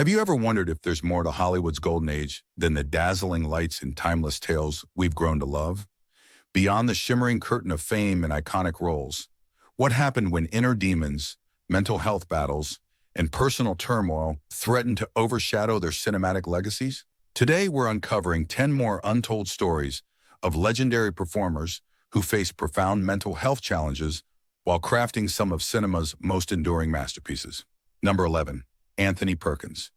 Have you ever wondered if there's more to Hollywood's golden age than the dazzling lights and timeless tales we've grown to love? Beyond the shimmering curtain of fame and iconic roles, what happened when inner demons, mental health battles, and personal turmoil threatened to overshadow their cinematic legacies? Today, we're uncovering 10 more untold stories of legendary performers who faced profound mental health challenges while crafting some of cinema's most enduring masterpieces. Number 11. Anthony Perkins.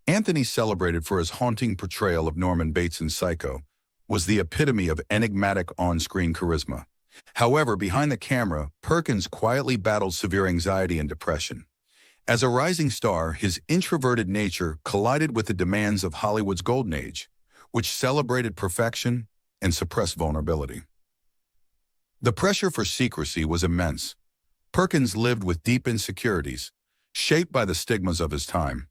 Anthony, celebrated for his haunting portrayal of Norman Bates in Psycho, was the epitome of enigmatic on-screen charisma. However, behind the camera, Perkins quietly battled severe anxiety and depression. As a rising star, his introverted nature collided with the demands of Hollywood's golden age, which celebrated perfection and suppressed vulnerability. The pressure for secrecy was immense. Perkins lived with deep insecurities, shaped by the stigmas of his time.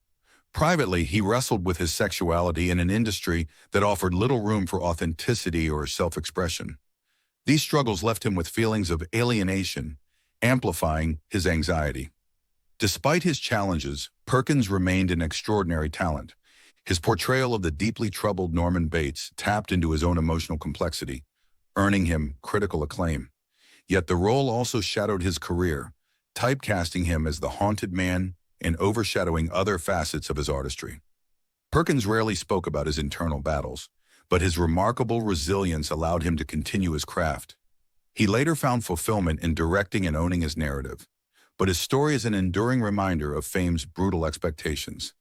Privately, he wrestled with his sexuality in an industry that offered little room for authenticity or self-expression. These struggles left him with feelings of alienation, amplifying his anxiety. Despite his challenges, Perkins remained an extraordinary talent. His portrayal of the deeply troubled Norman Bates tapped into his own emotional complexity, earning him critical acclaim. Yet the role also shadowed his career, typecasting him as the haunted man and overshadowing other facets of his artistry. Perkins rarely spoke about his internal battles, but his remarkable resilience allowed him to continue his craft. He later found fulfillment in directing and owning his narrative, but his story is an enduring reminder of fame's brutal expectations.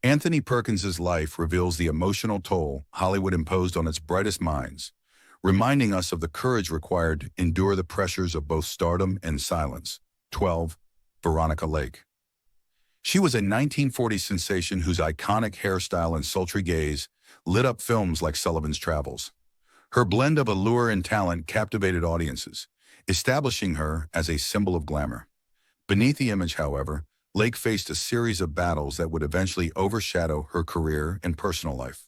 Anthony Perkins's life reveals the emotional toll Hollywood imposed on its brightest minds, reminding us of the courage required to endure the pressures of both stardom and silence. 12. Veronica Lake. She was a 1940s sensation whose iconic hairstyle and sultry gaze lit up films like Sullivan's Travels. Her blend of allure and talent captivated audiences, establishing her as a symbol of glamour. Beneath the image, however, Lake faced a series of battles that would eventually overshadow her career and personal life.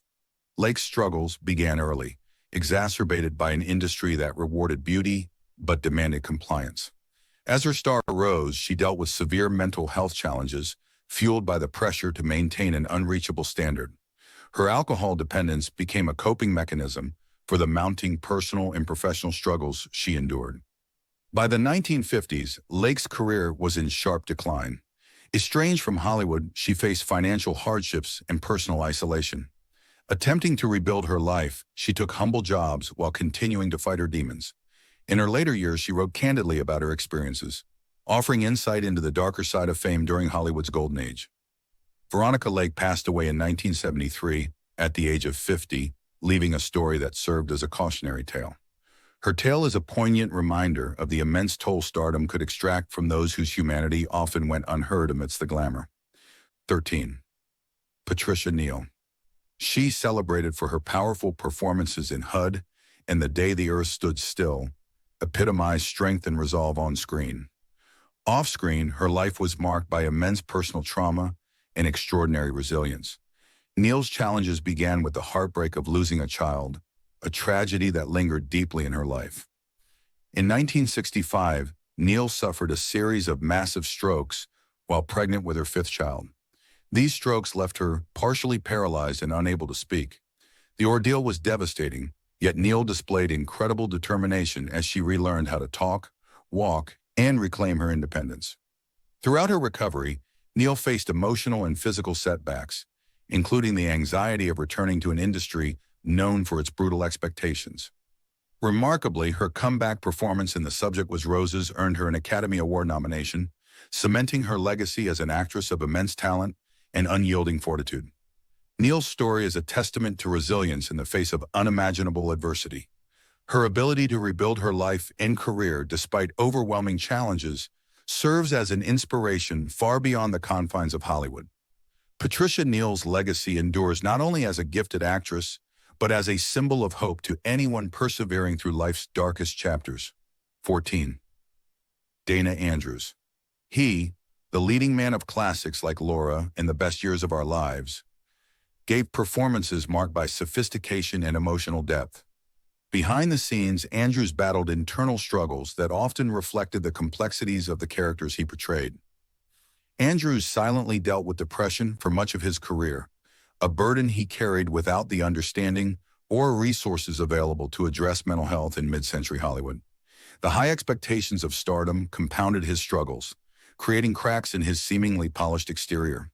Lake's struggles began early, exacerbated by an industry that rewarded beauty but demanded compliance. As her star rose, she dealt with severe mental health challenges, fueled by the pressure to maintain an unreachable standard. Her alcohol dependence became a coping mechanism for the mounting personal and professional struggles she endured. By the 1950s, Lake's career was in sharp decline. Estranged from Hollywood, she faced financial hardships and personal isolation. Attempting to rebuild her life, she took humble jobs while continuing to fight her demons. In her later years, she wrote candidly about her experiences, offering insight into the darker side of fame during Hollywood's golden age. Veronica Lake passed away in 1973 at the age of 50, leaving a story that served as a cautionary tale. Her tale is a poignant reminder of the immense toll stardom could extract from those whose humanity often went unheard amidst the glamour. 13. Patricia Neil. She, celebrated for her powerful performances in HUD and The Day the Earth Stood Still, epitomized strength and resolve on screen. Off-screen, her life was marked by immense personal trauma and extraordinary resilience. Neil's challenges began with the heartbreak of losing a child, a tragedy that lingered deeply in her life. In 1965, Neil suffered a series of massive strokes while pregnant with her fifth child. These strokes left her partially paralyzed and unable to speak. The ordeal was devastating, yet Neil displayed incredible determination as she relearned how to talk, walk, and reclaim her independence. Throughout her recovery, Neil faced emotional and physical setbacks, including the anxiety of returning to an industry known for its brutal expectations. Remarkably, her comeback performance in The Subject Was Roses earned her an Academy Award nomination, cementing her legacy as an actress of immense talent and unyielding fortitude. Neil's story is a testament to resilience in the face of unimaginable adversity. Her ability to rebuild her life and career despite overwhelming challenges serves as an inspiration far beyond the confines of Hollywood. Patricia Neil's legacy endures not only as a gifted actress, but as a symbol of hope to anyone persevering through life's darkest chapters. 14. Dana Andrews. He, the leading man of classics like Laura and The Best Years of Our Lives, gave performances marked by sophistication and emotional depth. Behind the scenes, Andrews battled internal struggles that often reflected the complexities of the characters he portrayed. Andrews silently dealt with depression for much of his career, a burden he carried without the understanding or resources available to address mental health in mid-century Hollywood. The high expectations of stardom compounded his struggles, creating cracks in his seemingly polished exterior.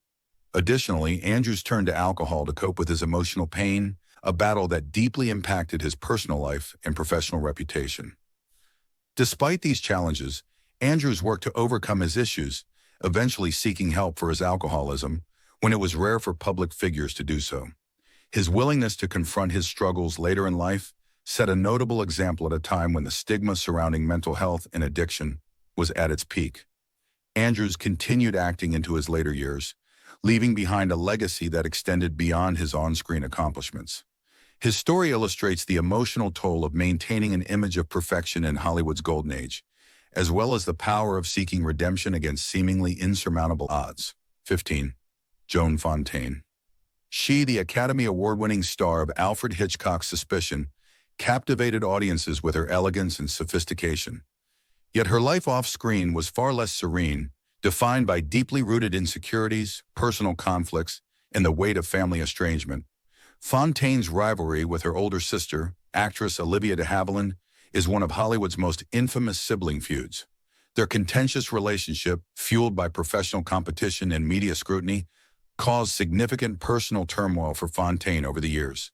Additionally, Andrews turned to alcohol to cope with his emotional pain, a battle that deeply impacted his personal life and professional reputation. Despite these challenges, Andrews worked to overcome his issues, eventually seeking help for his alcoholism when it was rare for public figures to do so. His willingness to confront his struggles later in life set a notable example at a time when the stigma surrounding mental health and addiction was at its peak. Andrews continued acting into his later years, leaving behind a legacy that extended beyond his on-screen accomplishments. His story illustrates the emotional toll of maintaining an image of perfection in Hollywood's golden age, as well as the power of seeking redemption against seemingly insurmountable odds. 15. Joan Fontaine. She, the Academy Award-winning star of Alfred Hitchcock's Suspicion, captivated audiences with her elegance and sophistication. Yet her life off-screen was far less serene, defined by deeply rooted insecurities, personal conflicts, and the weight of family estrangement. Fontaine's rivalry with her older sister, actress Olivia de Havilland, is one of Hollywood's most infamous sibling feuds. Their contentious relationship, fueled by professional competition and media scrutiny, caused significant personal turmoil for Fontaine over the years.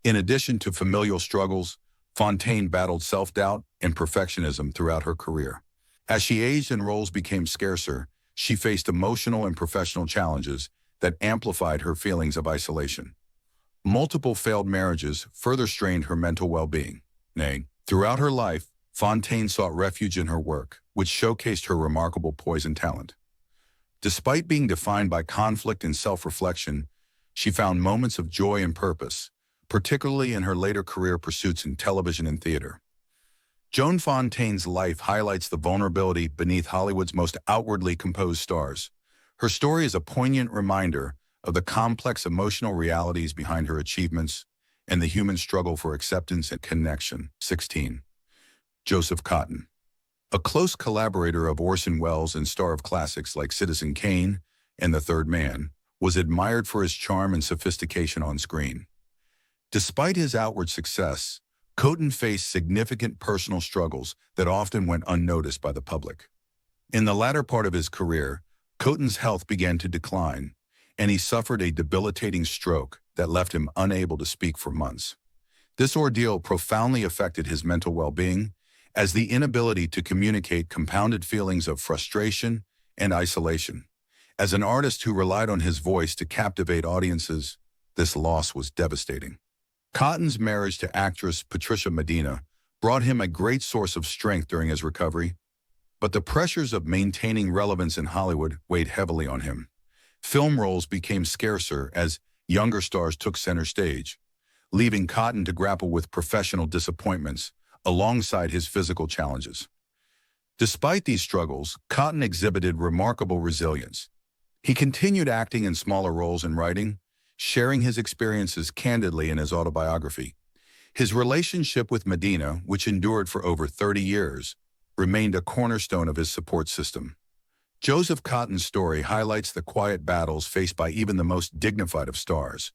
In addition to familial struggles, Fontaine battled self-doubt and perfectionism throughout her career. As she aged and roles became scarcer, she faced emotional and professional challenges that amplified her feelings of isolation. Multiple failed marriages further strained her mental well-being. Throughout her life, Fontaine sought refuge in her work, which showcased her remarkable poise and talent. Despite being defined by conflict and self-reflection, she found moments of joy and purpose, particularly in her later career pursuits in television and theater. Joan Fontaine's life highlights the vulnerability beneath Hollywood's most outwardly composed stars. Her story is a poignant reminder of the complex emotional realities behind her achievements and the human struggle for acceptance and connection. 16. Joseph Cotten. A close collaborator of Orson Welles and star of classics like Citizen Kane and The Third Man, was admired for his charm and sophistication on screen. Despite his outward success, Cotten faced significant personal struggles that often went unnoticed by the public. In the latter part of his career, Cotten's health began to decline, and he suffered a debilitating stroke that left him unable to speak for months. This ordeal profoundly affected his mental well-being, as the inability to communicate compounded feelings of frustration and isolation. As an artist who relied on his voice to captivate audiences, this loss was devastating. Cotten's marriage to actress Patricia Neil brought him a great source of strength during his recovery, but the pressures of maintaining relevance in Hollywood weighed heavily on him. Film roles became scarcer as younger stars took center stage, leaving Cotten to grapple with professional disappointments alongside his physical challenges. Despite these struggles, Cotten exhibited remarkable resilience. He continued acting in smaller roles and writing, sharing his experiences candidly in his autobiography. His relationship with Medina, which endured for over 30 years, remained a cornerstone of his support system. Joseph Cotten's story highlights the quiet battles faced by even the most dignified of stars,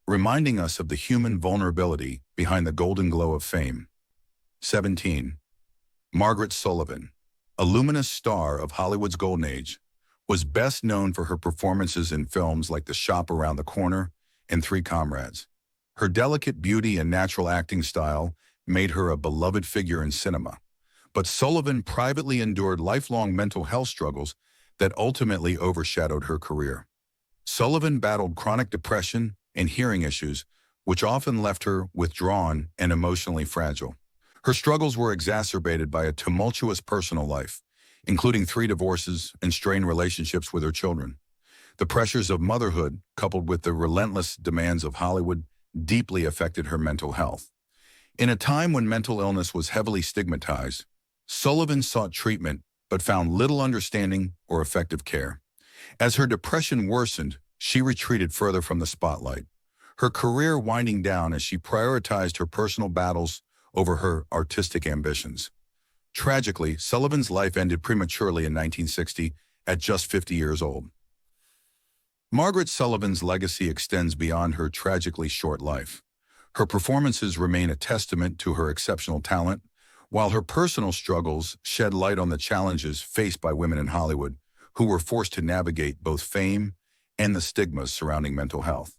reminding us of the human vulnerability behind the golden glow of fame. 17. Margaret Sullivan. A luminous star of Hollywood's golden age, was best known for her performances in films like The Shop Around the Corner and Three Comrades. Her delicate beauty and natural acting style made her a beloved figure in cinema, but Sullivan privately endured lifelong mental health struggles that ultimately overshadowed her career. Sullivan battled chronic depression and hearing issues, which often left her withdrawn and emotionally fragile. Her struggles were exacerbated by a tumultuous personal life, including 3 divorces and strained relationships with her children. The pressures of motherhood, coupled with the relentless demands of Hollywood, deeply affected her mental health. In a time when mental illness was heavily stigmatized, Sullivan sought treatment but found little understanding or effective care. As her depression worsened, she retreated further from the spotlight, her career winding down as she prioritized her personal battles over her artistic ambitions. Tragically, Sullivan's life ended prematurely in 1960 at just 50 years old. Margaret Sullivan's legacy extends beyond her tragically short life. Her performances remain a testament to her exceptional talent, while her personal struggles shed light on the challenges faced by women in Hollywood who were forced to navigate both fame and the stigmas surrounding mental health.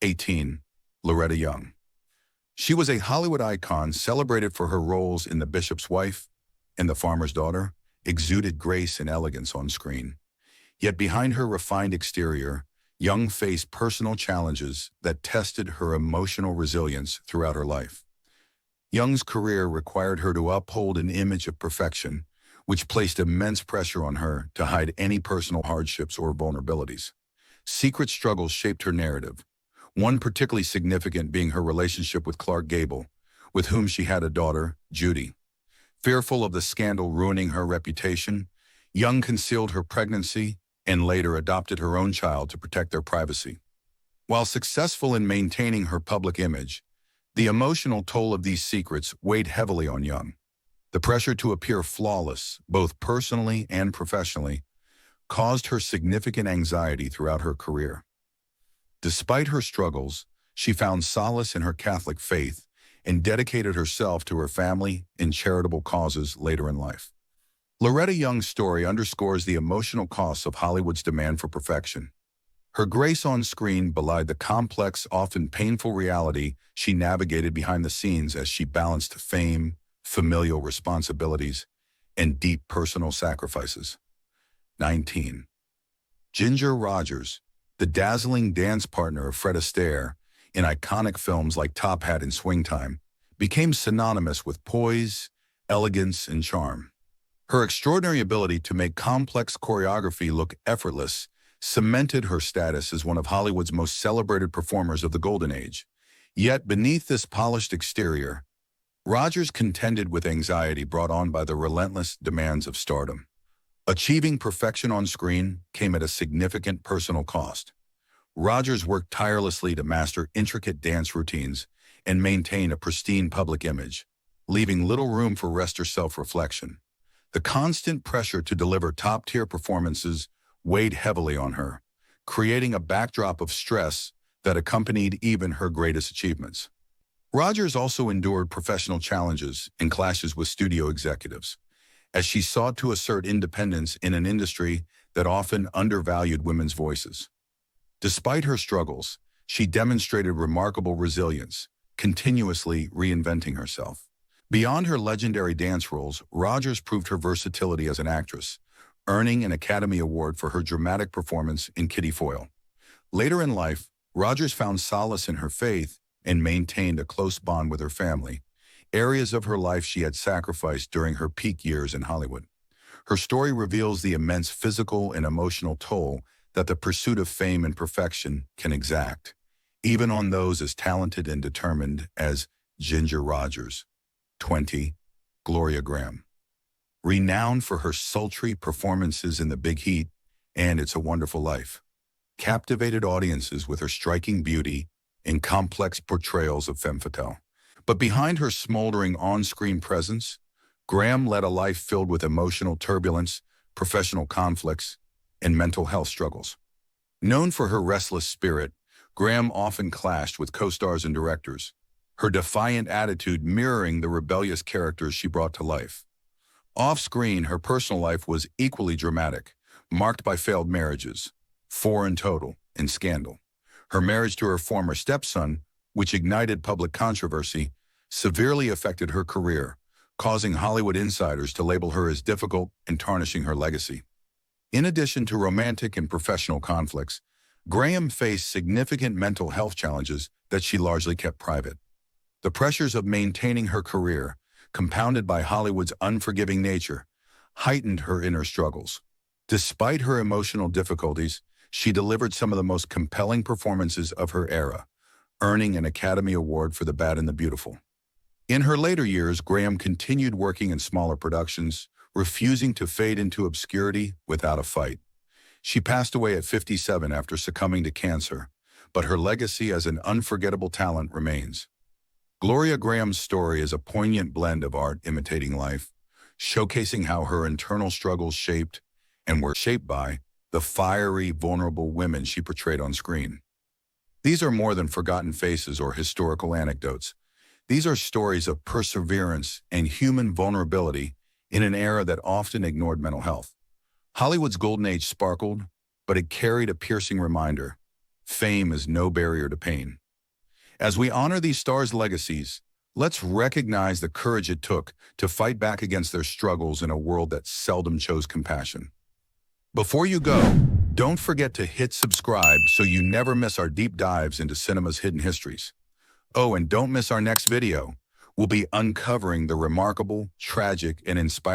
18. Loretta Young. She was a Hollywood icon celebrated for her roles in The Bishop's Wife and The Farmer's Daughter, exuded grace and elegance on screen. Yet behind her refined exterior, Young faced personal challenges that tested her emotional resilience throughout her life. Young's career required her to uphold an image of perfection, which placed immense pressure on her to hide any personal hardships or vulnerabilities. Secret struggles shaped her narrative, one particularly significant being her relationship with Clark Gable, with whom she had a daughter, Judy. Fearful of the scandal ruining her reputation, Young concealed her pregnancy and later adopted her own child to protect their privacy. While successful in maintaining her public image, the emotional toll of these secrets weighed heavily on Young. The pressure to appear flawless, both personally and professionally, caused her significant anxiety throughout her career. Despite her struggles, she found solace in her Catholic faith and dedicated herself to her family and charitable causes later in life. Loretta Young's story underscores the emotional costs of Hollywood's demand for perfection. Her grace on screen belied the complex, often painful reality she navigated behind the scenes as she balanced fame, familial responsibilities, and deep personal sacrifices. 19. Ginger Rogers, the dazzling dance partner of Fred Astaire in iconic films like Top Hat and Swing Time, became synonymous with poise, elegance, and charm. Her extraordinary ability to make complex choreography look effortless cemented her status as one of Hollywood's most celebrated performers of the Golden Age. Yet beneath this polished exterior, Rogers contended with anxiety brought on by the relentless demands of stardom. Achieving perfection on screen came at a significant personal cost. Rogers worked tirelessly to master intricate dance routines and maintain a pristine public image, leaving little room for rest or self-reflection. The constant pressure to deliver top-tier performances weighed heavily on her, creating a backdrop of stress that accompanied even her greatest achievements. Rogers also endured professional challenges and clashes with studio executives, as she sought to assert independence in an industry that often undervalued women's voices. Despite her struggles, she demonstrated remarkable resilience, continuously reinventing herself. Beyond her legendary dance roles, Rogers proved her versatility as an actress, earning an Academy Award for her dramatic performance in Kitty Foyle. Later in life, Rogers found solace in her faith and maintained a close bond with her family, areas of her life she had sacrificed during her peak years in Hollywood. Her story reveals the immense physical and emotional toll that the pursuit of fame and perfection can exact, even on those as talented and determined as Ginger Rogers. 20. Gloria Graham. Renowned for her sultry performances in The Big Heat and It's a Wonderful Life, captivated audiences with her striking beauty and complex portrayals of femme fatale. But behind her smoldering on-screen presence, Graham led a life filled with emotional turbulence, professional conflicts, and mental health struggles. Known for her restless spirit, Graham often clashed with co-stars and directors, her defiant attitude mirroring the rebellious characters she brought to life. Off-screen, her personal life was equally dramatic, marked by failed marriages, 4 in total, and scandal. Her marriage to her former stepson, which ignited public controversy, severely affected her career, causing Hollywood insiders to label her as difficult and tarnishing her legacy. In addition to romantic and professional conflicts, Graham faced significant mental health challenges that she largely kept private. The pressures of maintaining her career, compounded by Hollywood's unforgiving nature, heightened her inner struggles. Despite her emotional difficulties, she delivered some of the most compelling performances of her era, earning an Academy Award for The Bad and the Beautiful. In her later years, Graham continued working in smaller productions, refusing to fade into obscurity without a fight. She passed away at 57 after succumbing to cancer, but her legacy as an unforgettable talent remains. Gloria Graham's story is a poignant blend of art imitating life, showcasing how her internal struggles shaped and were shaped by the fiery, vulnerable women she portrayed on screen. These are more than forgotten faces or historical anecdotes. These are stories of perseverance and human vulnerability in an era that often ignored mental health. Hollywood's golden age sparkled, but it carried a piercing reminder: fame is no barrier to pain. As we honor these stars' legacies, let's recognize the courage it took to fight back against their struggles in a world that seldom chose compassion. Before you go, don't forget to hit subscribe so you never miss our deep dives into cinema's hidden histories. Oh, and don't miss our next video. We'll be uncovering the remarkable, tragic, and inspiring